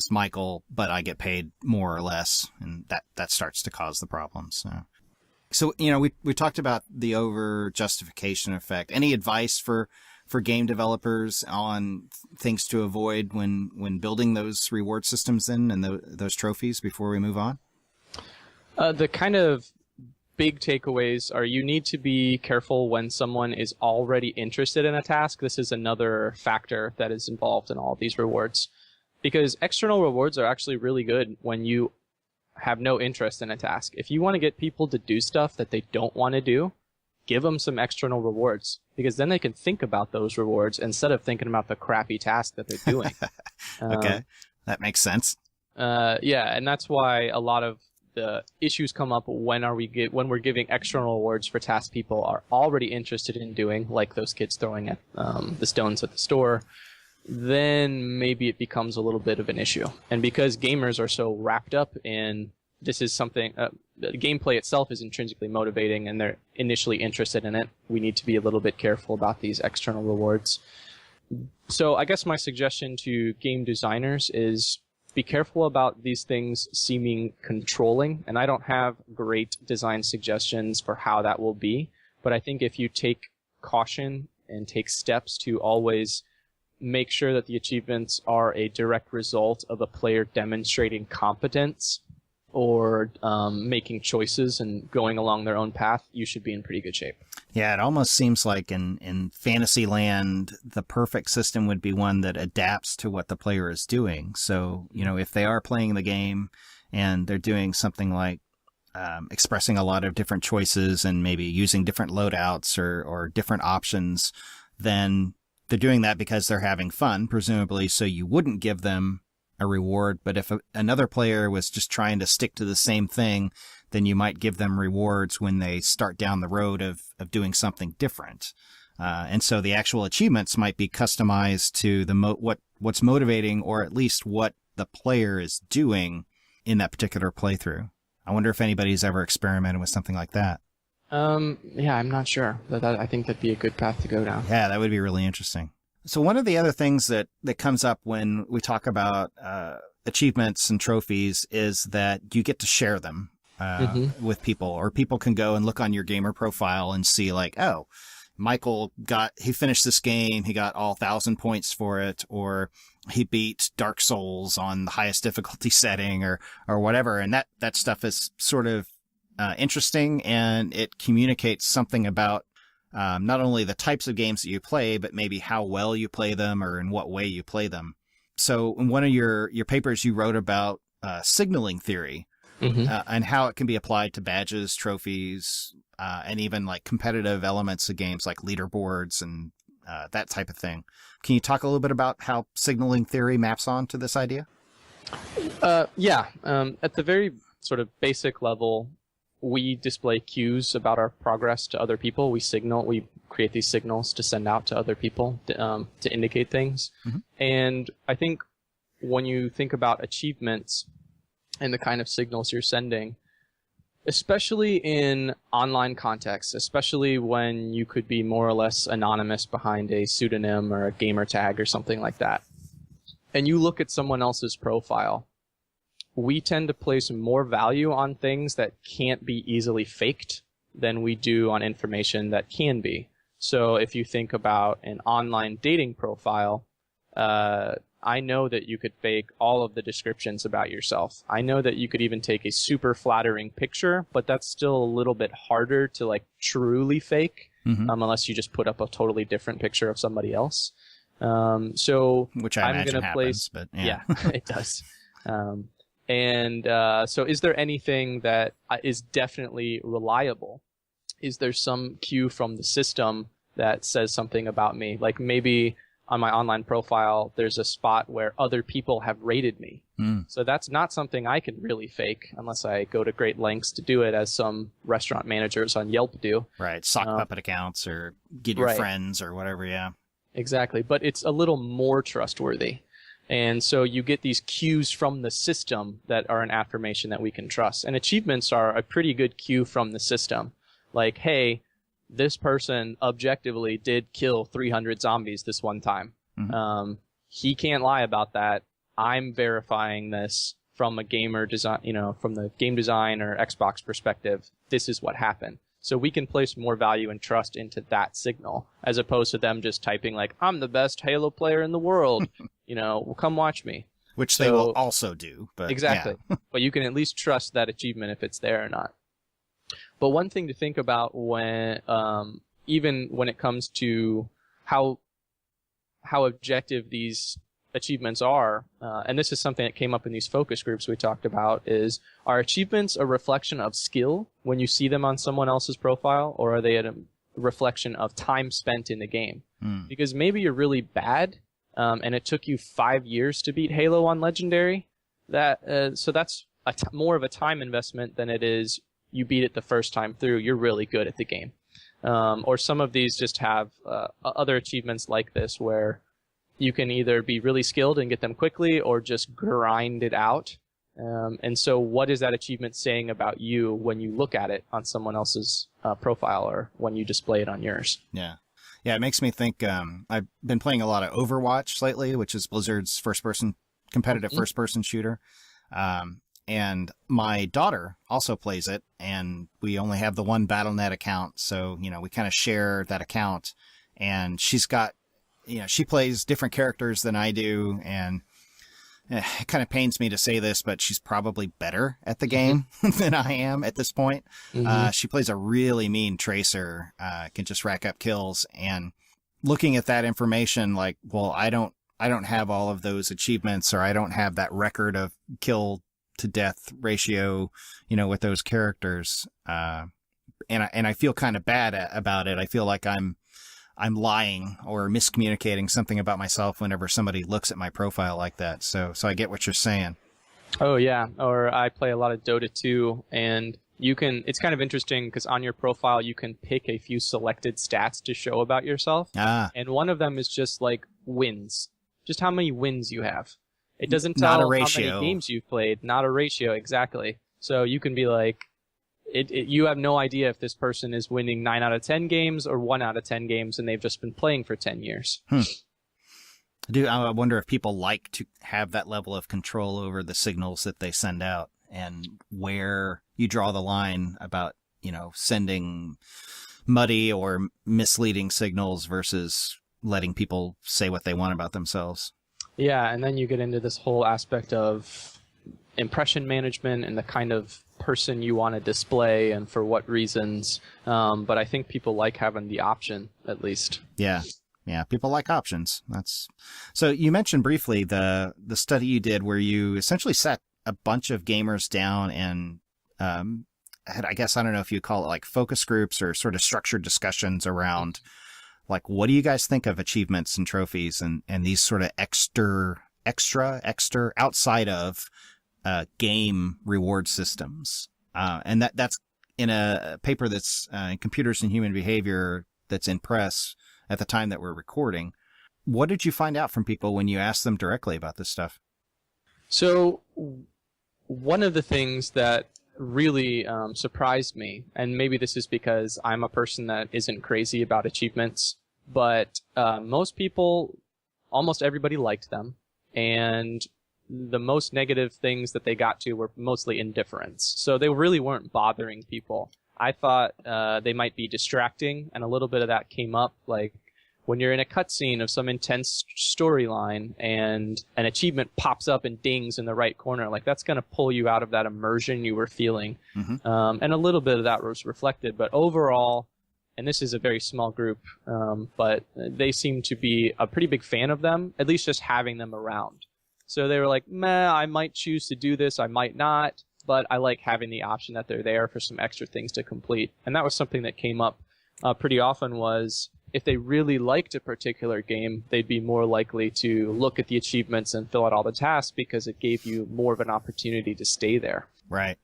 Speaker 1: Michael, but I get paid more or less. And that starts to cause the problems. So, we talked about the over justification effect. Any advice for game developers on things to avoid when building those reward systems and those trophies before we move on?
Speaker 2: The kind of big takeaways are you need to be careful when someone is already interested in a task. This is another factor that is involved in all of these rewards. Because external rewards are actually really good when you have no interest in a task. If you want to get people to do stuff that they don't want to do, give them some external rewards, because then they can think about those rewards instead of thinking about the crappy task that they're doing.
Speaker 1: Okay, that makes sense.
Speaker 2: Yeah, and that's why a lot of the issues come up when we're giving external rewards for tasks people are already interested in doing, like those kids throwing at the stones at the store. Then maybe it becomes a little bit of an issue. And because gamers are so wrapped up in this is something, the gameplay itself is intrinsically motivating and they're initially interested in it, we need to be a little bit careful about these external rewards. So I guess my suggestion to game designers is be careful about these things seeming controlling. And I don't have great design suggestions for how that will be. But I think if you take caution and take steps to always make sure that the achievements are a direct result of a player demonstrating competence or making choices and going along their own path, you should be in pretty good shape.
Speaker 1: Yeah, it almost seems like in Fantasyland, the perfect system would be one that adapts to what the player is doing. So, if they are playing the game and they're doing something like expressing a lot of different choices and maybe using different loadouts or different options, then they're doing that because they're having fun, presumably, so you wouldn't give them a reward. But if another player was just trying to stick to the same thing, then you might give them rewards when they start down the road of doing something different. And so the actual achievements might be customized to what's motivating, or at least what the player is doing in that particular playthrough. I wonder if anybody's ever experimented with something like that.
Speaker 2: Yeah, I'm not sure. I think that'd be a good path to go down.
Speaker 1: Yeah, that would be really interesting. So one of the other things that comes up when we talk about achievements and trophies is that you get to share them with people, or people can go and look on your gamer profile and see like, oh, Michael he finished this game, he got all 1,000 points for it, or he beat Dark Souls on the highest difficulty setting or whatever. And that stuff is sort of interesting, and it communicates something about not only the types of games that you play, but maybe how well you play them or in what way you play them. So in one of your papers, you wrote about signaling theory and how it can be applied to badges, trophies, and even like competitive elements of games like leaderboards and that type of thing. Can you talk a little bit about how signaling theory maps on to this idea?
Speaker 2: Yeah. At the very sort of basic level, we display cues about our progress to other people. We create these signals to send out to other people to indicate things. And I think when you think about achievements and the kind of signals you're sending, especially in online contexts, especially when you could be more or less anonymous behind a pseudonym or a gamer tag or something like that, and you look at someone else's profile, we tend to place more value on things that can't be easily faked than we do on information that can be. So if you think about an online dating profile, I know that you could fake all of the descriptions about yourself. I know that you could even take a super flattering picture, but that's still a little bit harder to like truly fake, unless you just put up a totally different picture of somebody else. So
Speaker 1: which I imagine
Speaker 2: happens,
Speaker 1: but
Speaker 2: yeah, it does. So is there anything that is definitely reliable? Is there some cue from the system that says something about me? Like maybe on my online profile, there's a spot where other people have rated me. So that's not something I can really fake unless I go to great lengths to do it, as some restaurant managers on Yelp do.
Speaker 1: Right. Sock puppet accounts or get your friends or whatever. Yeah.
Speaker 2: Exactly. But it's a little more trustworthy. And so you get these cues from the system that are an affirmation that we can trust. And achievements are a pretty good cue from the system. Like, hey, this person objectively did kill 300 zombies this one time. He can't lie about that. I'm verifying this from a gamer design, from the game design or Xbox perspective. This is what happened. So we can place more value and trust into that signal, as opposed to them just typing like, I'm the best Halo player in the world. Well, come watch me.
Speaker 1: Which they will also do. But
Speaker 2: exactly. Yeah. But you can at least trust that achievement if it's there or not. But one thing to think about when, even when it comes to how objective these achievements are, and this is something that came up in these focus groups we talked about, is, are achievements a reflection of skill when you see them on someone else's profile, or are they a reflection of time spent in the game? Because maybe you're really bad, and it took you 5 years to beat Halo on Legendary. So that's more of a time investment than it is you beat it the first time through. You're really good at the game. Or some of these just have other achievements like this, where you can either be really skilled and get them quickly, or just grind it out. And so what is that achievement saying about you when you look at it on someone else's profile, or when you display it on yours?
Speaker 1: Yeah. Yeah, it makes me think. I've been playing a lot of Overwatch lately, which is Blizzard's competitive first-person shooter. And my daughter also plays it, and we only have the one Battle.net account, so we kind of share that account. And she's got, she plays different characters than I do, and it kind of pains me to say this, but she's probably better at the game than I am at this point. She plays a really mean Tracer, can just rack up kills. And looking at that information, like, well, I don't have all of those achievements, or I don't have that record of kill to death ratio, with those characters. And I feel kind of bad about it. I feel like I'm lying or miscommunicating something about myself whenever somebody looks at my profile like that. So I get what you're saying.
Speaker 2: Oh yeah. Or I play a lot of Dota 2, and it's kind of interesting because on your profile, you can pick a few selected stats to show about yourself. And one of them is just like wins, just how many wins you have. It doesn't tell how many games you've played, not a ratio, exactly. So you can be like, you have no idea if this person is winning 9 out of 10 games or 1 out of 10 games, and they've just been playing for 10 years.
Speaker 1: I wonder if people like to have that level of control over the signals that they send out, and where you draw the line about, sending muddy or misleading signals versus letting people say what they want about themselves. Yeah,
Speaker 2: and then you get into this whole aspect of impression management and the kind of person you want to display and for what reasons. But I think people like having the option, at least. Yeah, people like options. So you mentioned briefly the study you did where you essentially sat a bunch of gamers down and had, I guess, I don't know if you call it like focus groups or sort of structured discussions around like, what do you guys think of achievements and trophies and these sort of extra outside of game reward systems. And that's in a paper that's in Computers and Human Behavior that's in press at the time that we're recording. What did you find out from people when you asked them directly about this stuff? So one of the things that really surprised me, and maybe this is because I'm a person that isn't crazy about achievements, but most people, almost everybody liked them, and the most negative things that they got to were mostly indifference. So they really weren't bothering people. I thought they might be distracting, and a little bit of that came up, like when you're in a cutscene of some intense storyline and an achievement pops up and dings in the right corner, like that's going to pull you out of that immersion you were feeling. And a little bit of that was reflected, but overall, and this is a very small group, but they seem to be a pretty big fan of them, at least just having them around. So they were like, meh, I might choose to do this, I might not, but I like having the option that they're there for some extra things to complete. And that was something that came up pretty often, was if they really liked a particular game, they'd be more likely to look at the achievements and fill out all the tasks because it gave you more of an opportunity to stay there.
Speaker 1: Right.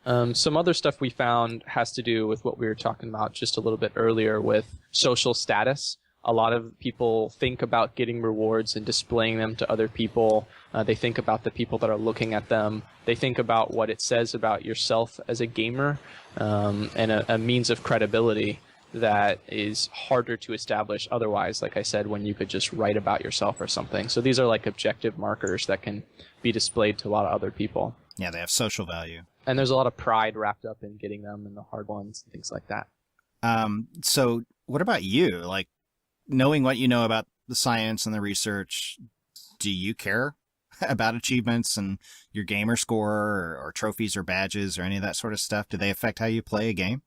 Speaker 2: Some other stuff we found has to do with what we were talking about just a little bit earlier with social status. A lot of people think about getting rewards and displaying them to other people. They think about the people that are looking at them. They think about what it says about yourself as a gamer, and a means of credibility that is harder to establish otherwise, like I said, when you could just write about yourself or something. So these are like objective markers that can be displayed to a lot of other people.
Speaker 1: Yeah, they have social value.
Speaker 2: And there's a lot of pride wrapped up in getting them and the hard ones and things like that.
Speaker 1: So what about you? Like, knowing what you know about the science and the research, do you care about achievements and your gamer score or trophies or badges or any of that sort of stuff? Do they affect how you play a game?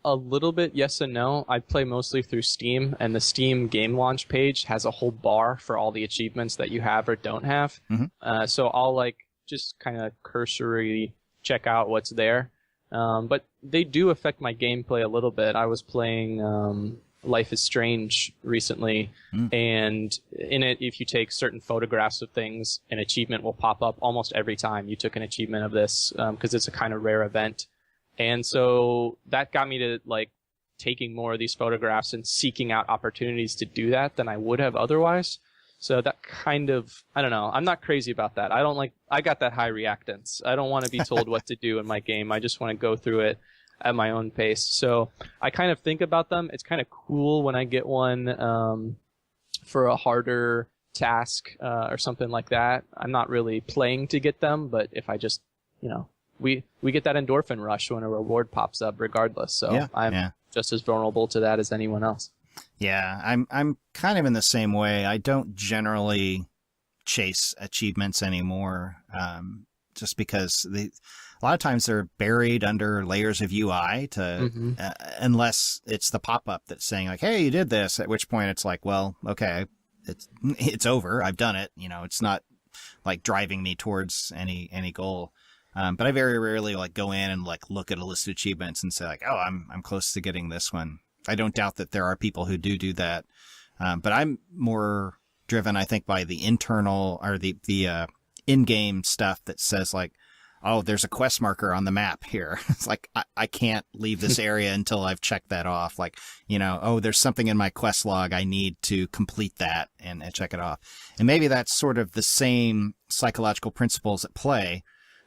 Speaker 2: A little bit, yes and no. I play mostly through Steam, and the Steam game launch page has a whole bar for all the achievements that you have or don't have. So I'll just kind of cursory check out what's there. But they do affect my gameplay a little bit. I was playing Life is Strange recently, and in it, if you take certain photographs of things, an achievement will pop up almost every time you took an achievement of this, because it's a kind of rare event. And so that got me to taking more of these photographs and seeking out opportunities to do that than I would have otherwise. So that kind of, I don't know, I'm not crazy about that. I got that high reactance. I don't want to be told what to do in my game. I just want to go through it. at my own pace. So I kind of think about them. It's kind of cool when I get one for a harder task or something like that. I'm not really playing to get them, but if I just, we get that endorphin rush when a reward pops up regardless. So I'm just as vulnerable to that as anyone else.
Speaker 1: Yeah, I'm kind of in the same way. I don't generally chase achievements anymore, just because a lot of times they're buried under layers of UI unless it's the pop-up that's saying like, hey, you did this, at which point it's like, well, okay, it's over. I've done it. It's not like driving me towards any goal. But I very rarely like go in and like look at a list of achievements and say like, oh, I'm close to getting this one. I don't doubt that there are people who do that. But I'm more driven, I think, by the internal or the in-game stuff that says like, oh, there's a quest marker on the map here. It's like, I can't leave this area until I've checked that off. Like, oh, there's something in my quest log. I need to complete that and check it off. And maybe that's sort of the same psychological principles at play,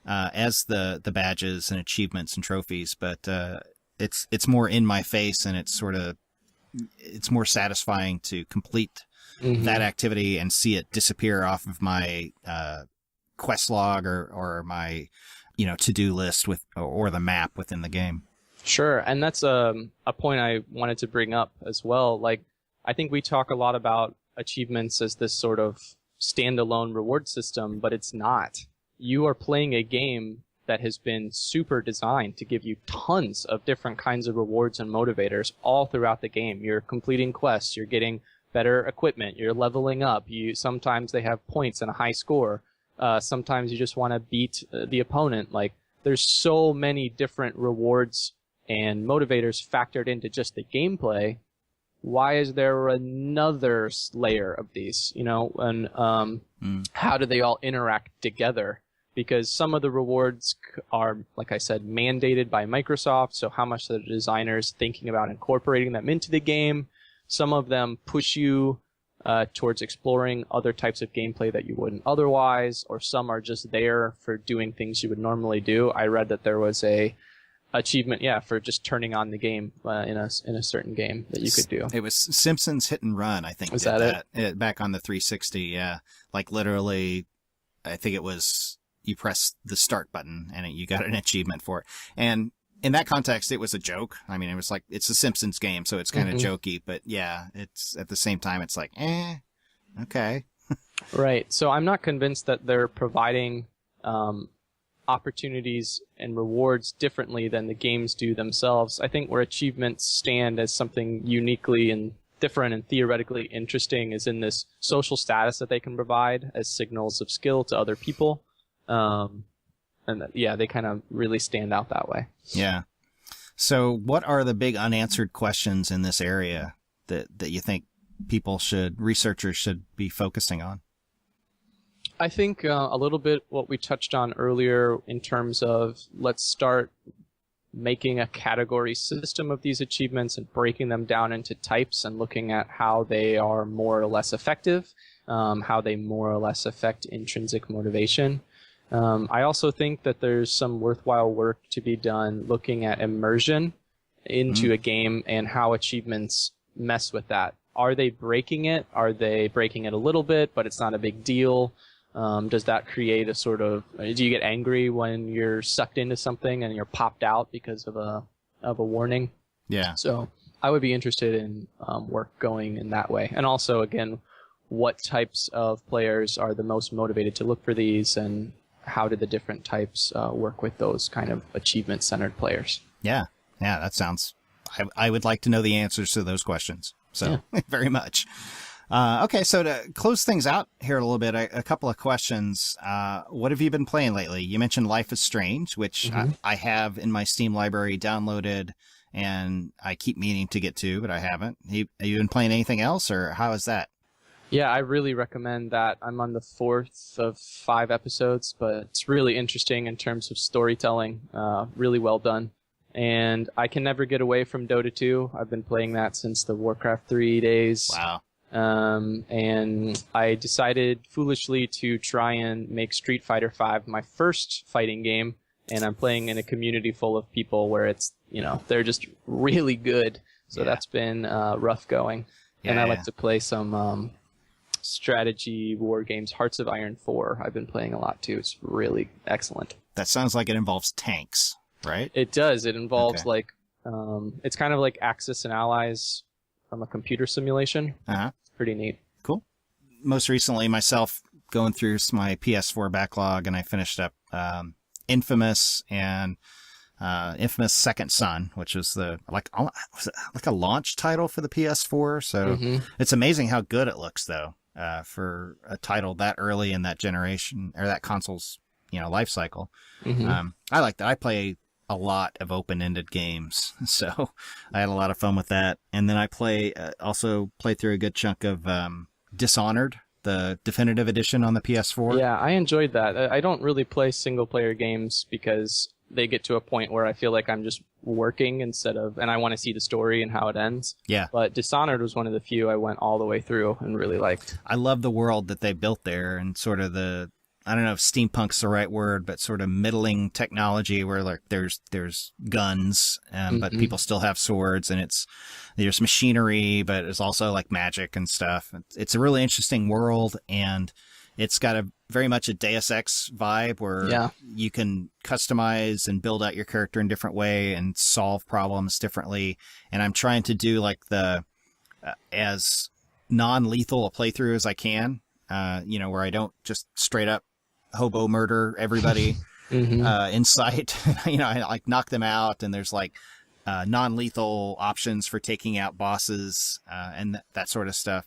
Speaker 1: as the badges and achievements and trophies. But, it's more in my face, and it's more satisfying to complete that activity and see it disappear off of my, quest log or my, to-do list or the map within the game.
Speaker 2: Sure. And that's a point I wanted to bring up as well. Like, I think we talk a lot about achievements as this sort of standalone reward system, but it's not. You are playing a game that has been super designed to give you tons of different kinds of rewards and motivators all throughout the game. You're completing quests, you're getting better equipment, you're leveling up. Sometimes they have points and a high score. Sometimes you just want to beat the opponent. Like, there's so many different rewards and motivators factored into just the gameplay. Why is there another layer of these? And how do they all interact together? Because some of the rewards are, like I said, mandated by Microsoft, so how much the designer's thinking about incorporating them into the game. Some of them push you towards exploring other types of gameplay that you wouldn't otherwise, or some are just there for doing things you would normally do. I read that there was a achievement, for just turning on the game in a certain game that you could do.
Speaker 1: It was Simpsons Hit and Run, I think.
Speaker 2: Was that
Speaker 1: it? Back on the 360, yeah. Like literally, I think it was, you press the start button and you got an achievement for it. And in that context, it was a joke. I mean, it was like, it's a Simpsons game, so it's kind of jokey, but yeah, it's at the same time, it's like, okay.
Speaker 2: Right. So I'm not convinced that they're providing opportunities and rewards differently than the games do themselves. I think where achievements stand as something uniquely and different and theoretically interesting is in this social status that they can provide as signals of skill to other people. They kind of really stand out that way.
Speaker 1: Yeah. So what are the big unanswered questions in this area that you think researchers should be focusing on?
Speaker 2: I think a little bit what we touched on earlier in terms of let's start making a category system of these achievements and breaking them down into types and looking at how they are more or less effective, how they more or less affect intrinsic motivation. I also think that there's some worthwhile work to be done looking at immersion into a game and how achievements mess with that. Are they breaking it? Are they breaking it a little bit, but it's not a big deal? Does that create a sort of, do you get angry when you're sucked into something and you're popped out because of a warning? Yeah. So I would be interested in work going in that way. And also, again, what types of players are the most motivated to look for these, and how do the different types work with those kind of achievement-centered players? Yeah, that sounds... I would like to know the answers to those questions. So, very much. Okay, so to close things out here a little bit, a couple of questions. What have you been playing lately? You mentioned Life is Strange, which I have in my Steam library downloaded, and I keep meaning to get to, but I haven't. Have you been playing anything else, or how is that? Yeah, I really recommend that. I'm on the 4th of 5 episodes, but it's really interesting in terms of storytelling. Really well done. And I can never get away from Dota 2. I've been playing that since the Warcraft 3 days. Wow. And I decided foolishly to try and make Street Fighter V my first fighting game, and I'm playing in a community full of people where it's, they're just really good. So that's been rough going. And I like to play some strategy war games. Hearts of Iron 4 I've been playing a lot too. It's really excellent.
Speaker 1: That sounds like it involves tanks, right?
Speaker 2: It does. It involves it's kind of like Axis and Allies from a computer simulation. Pretty neat.
Speaker 1: Cool. Most recently, myself going through my PS4 backlog, and I finished up Infamous and Infamous Second Son, which was was it like a launch title for the PS4. So it's amazing how good it looks, though, for a title that early in that generation or that console's life cycle. I like that. I play a lot of open-ended games, so I had a lot of fun with that. And then I also play through a good chunk of Dishonored, the definitive edition on the PS4.
Speaker 2: Yeah, I enjoyed that. I don't really play single-player games because they get to a point where I feel like I'm just working and I want to see the story and how it ends.
Speaker 1: Yeah.
Speaker 2: But Dishonored was one of the few I went all the way through and really liked.
Speaker 1: I love the world that they built there, and sort of I don't know if steampunk's the right word, but sort of middling technology where like there's guns, but people still have swords, and there's machinery, but it's also like magic and stuff. It's a really interesting world, and it's got very much a Deus Ex vibe where you can customize and build out your character in a different way and solve problems differently. And I'm trying to do like as non-lethal a playthrough as I can, where I don't just straight up hobo murder everybody in sight. I like knock them out, and there's like non-lethal options for taking out bosses and that sort of stuff.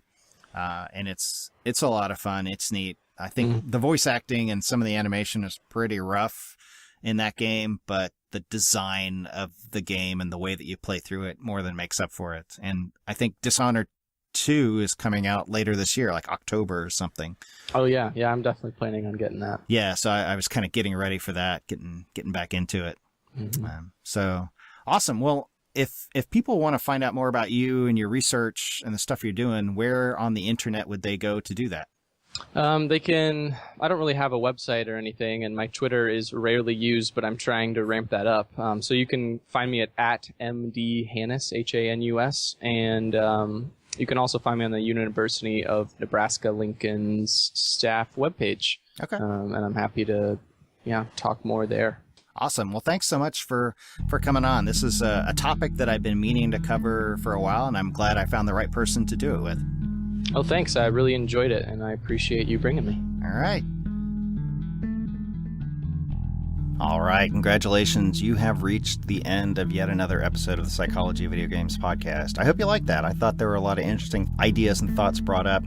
Speaker 1: And it's a lot of fun. It's neat. I think the voice acting and some of the animation is pretty rough in that game, but the design of the game and the way that you play through it more than makes up for it. And I think Dishonored 2 is coming out later this year, like October or something.
Speaker 2: Oh yeah. Yeah. I'm definitely planning on getting that.
Speaker 1: Yeah. So I was kind of getting ready for that, getting back into it. So awesome. Well, if people want to find out more about you and your research and the stuff you're doing, where on the internet would they go to do that?
Speaker 2: I don't really have a website or anything, and my Twitter is rarely used, but I'm trying to ramp that up. So you can find me at @MDHanus, Hanus, and you can also find me on the University of Nebraska-Lincoln's staff webpage.
Speaker 1: Okay.
Speaker 2: And I'm happy to talk more there.
Speaker 1: Awesome. Well, thanks so much for coming on. This is a topic that I've been meaning to cover for a while, and I'm glad I found the right person to do it with.
Speaker 2: Oh, thanks. I really enjoyed it, and I appreciate you bringing me.
Speaker 1: All right. All right. Congratulations. You have reached the end of yet another episode of the Psychology of Video Games podcast. I hope you liked that. I thought there were a lot of interesting ideas and thoughts brought up.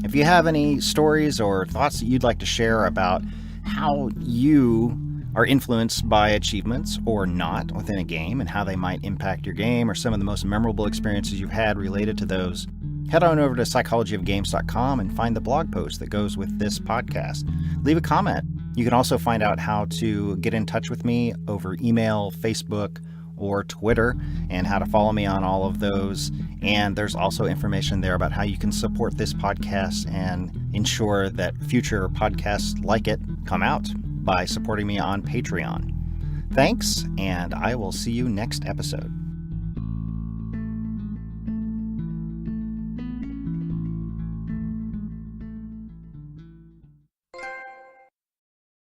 Speaker 1: If you have any stories or thoughts that you'd like to share about how you are influenced by achievements or not within a game and how they might impact your game or some of the most memorable experiences you've had related to those, head on over to psychologyofgames.com and find the blog post that goes with this podcast. Leave a comment. You can also find out how to get in touch with me over email, Facebook, or Twitter, and how to follow me on all of those. And there's also information there about how you can support this podcast and ensure that future podcasts like it come out by supporting me on Patreon. Thanks, and I will see you next episode.